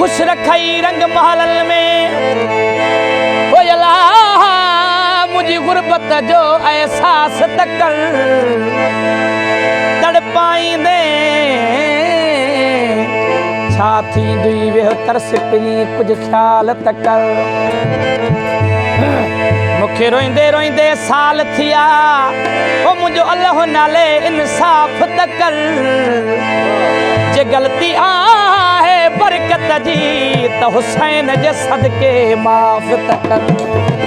खुश रखई रंग महल में ओ अल्लाह मुझी गुरबत जो एहसास तकर तड़पाईंदे छाती दुई वे तरस पई कुछ ख्याल तकर मुखे रोइंदे रोइंदे साल थिया ओ मुझो अल्लाह नाले इंसाफ तकर जे गलती आहे बरकत जी त हुसैन जे सदके माफ तकर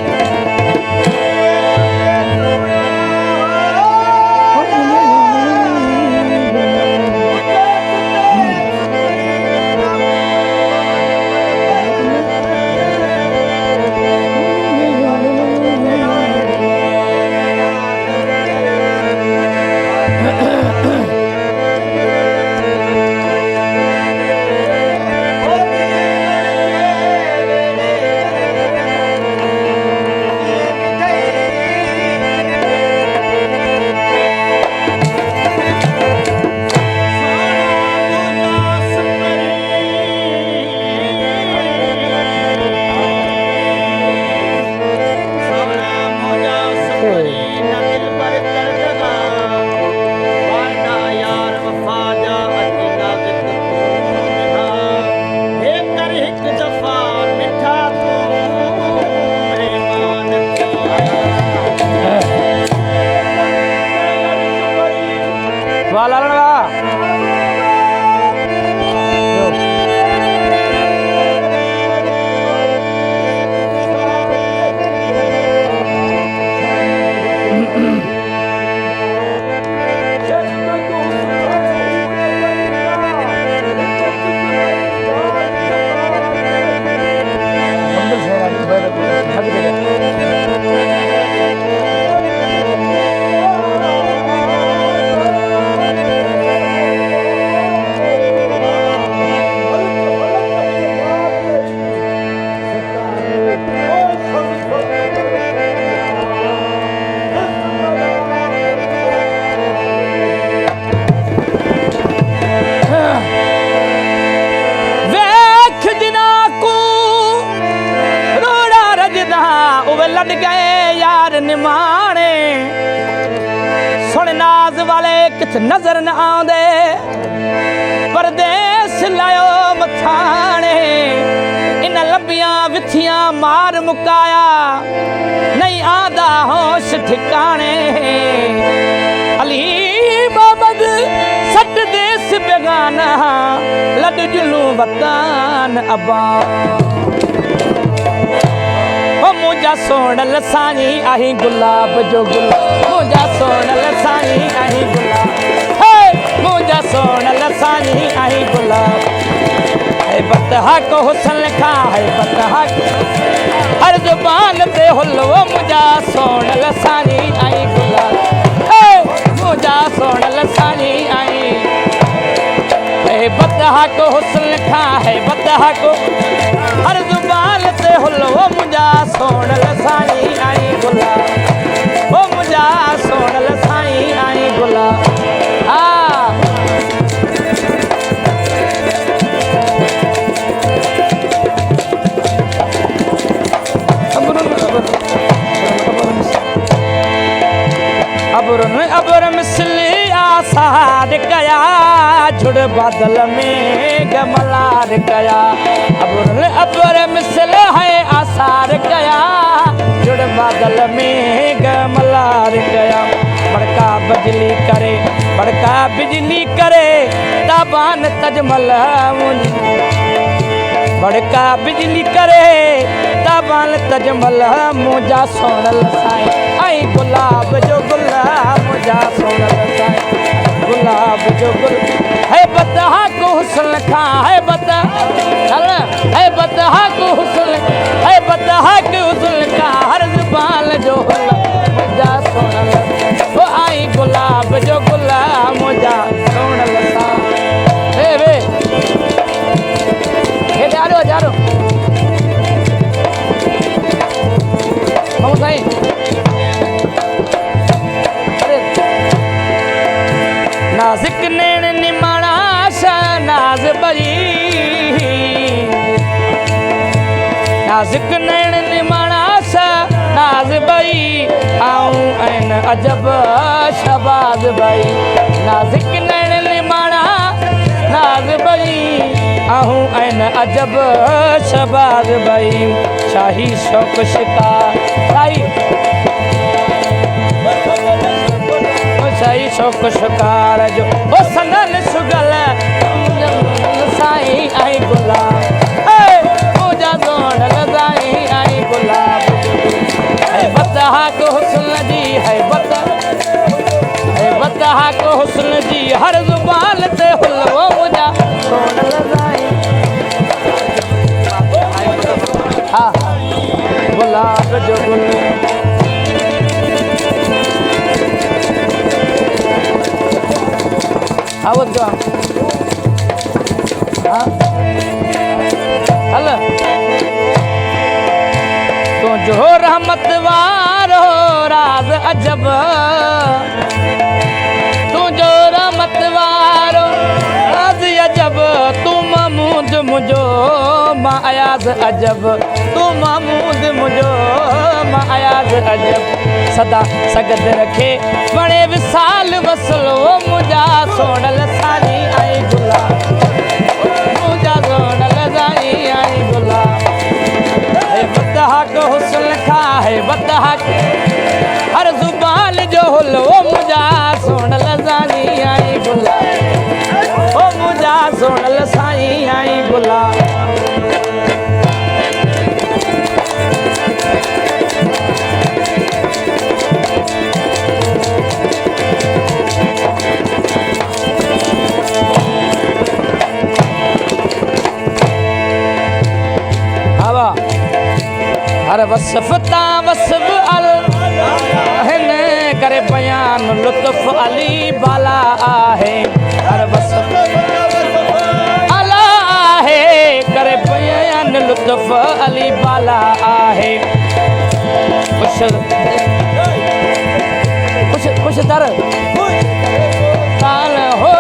लड़ गए यार निमाने सुन नाज वाले किथ नजर न आंदे परदेस लायो मथाने इन लंबियां विथियां मार मुकाया नहीं आंदा होश ठिकाने अली मोहम्मद सट देस बेगाना लड जुलू वतन अबा मुझा सोनल साईं आही गुलाब जो गुलाब मुझा सोनल साईं आही गुलाब हे मुझा सोनल साईं आही गुलाब है बतहा को हुस्न लिखा है बतहा हर जुबान पे हुल्लो मुझा सोनल साईं आही गुलाब हे मुझा सोनल साईं आई है बतहा को हुस्न लिखा है बतहा को हर जुबान से हुल्लो मुझा सोनल साईं आई गुलाब ओ मुझा सोनल साईं आई गुलाब अबर मिसली आसार कया जुड़ बादल में गमलार कया अबर मिसल है आसार कया जुड़ बादल में गमलार कया बड़का बिजली करे ताबान तजमल बड़का बिजली करे ताबान तजमल मुझा सोनल साईं आई गुलाब जो गुलाब मुझा सोनल साईं गुलाब जो गुल है बतहा को हुस्न खा है बता है बतहा को हुस्न है बतहा के हुस्न का हर जुबान जो मुझा सोनल वो आई गुलाब जो गुलाब मुझा सोनल साईं वे जारो vamos aí नाज़िक नैन निमाणा शहनाज बरी नाज़ुक नैण निमाणा सा नाज़ बई आऊं ऐन अजब शबाज़ बई नाज़ुक नैण निमाणा नाज़ बई आहूं ऐन अजब शबाज़ बई शाही शौक़ शिकार शाही शौक़ शिकार जो ओ सनन सुगल साईं आई गुलाब मुझा सोणल साईं आई गुलाब है बतहा को हुस्न जी है बतहा को हुस्न जी हर ज़ुबान ते हुलवो मुझा सोणल साईं हाँ गुलाब जो गुल आवत जो हाँ हल तो जो रहमत वारो राज अजब तू जो रहमत वारो राज अजब तू महमूद मुझो मां अयाज अजब तू महमूद मुझो मां अयाज अजब सदा सगद रखे बड़े विसाल वसलो मुझा सोणल सानी आई गुलाब मुझा सोणल सानी आई गुलाब है बतहा को हुस्न खा है बतहा हर जुबान जो हुलो मुझा सोणल सानी आई गुलाब ओ मुझा सोणल साईं आई गुलाब हर वसफ़ता वसफ़ अल हिन करे बयान लुत्फ़ अली बाला आहे हर वसफ़ अला आहे करे बयान लुत्फ़ अली बाला आहे कुछ दर काल हो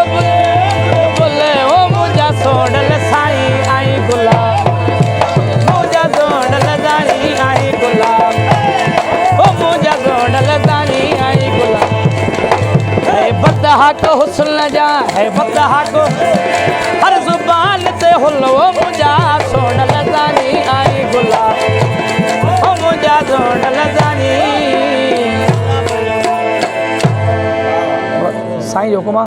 बुले हो मुझा सोणल साईं आई गुलाब मुझा सोणल साईं आई गुलाब ओ मुझा सोणल साईं आई गुलाब है बतहा को हुस्न जा है बतहा को हर जुबान ते हुलो मुझा सोणल साईं आई गुलाब ओ मुझा सोणल साईं साईं हुकुमा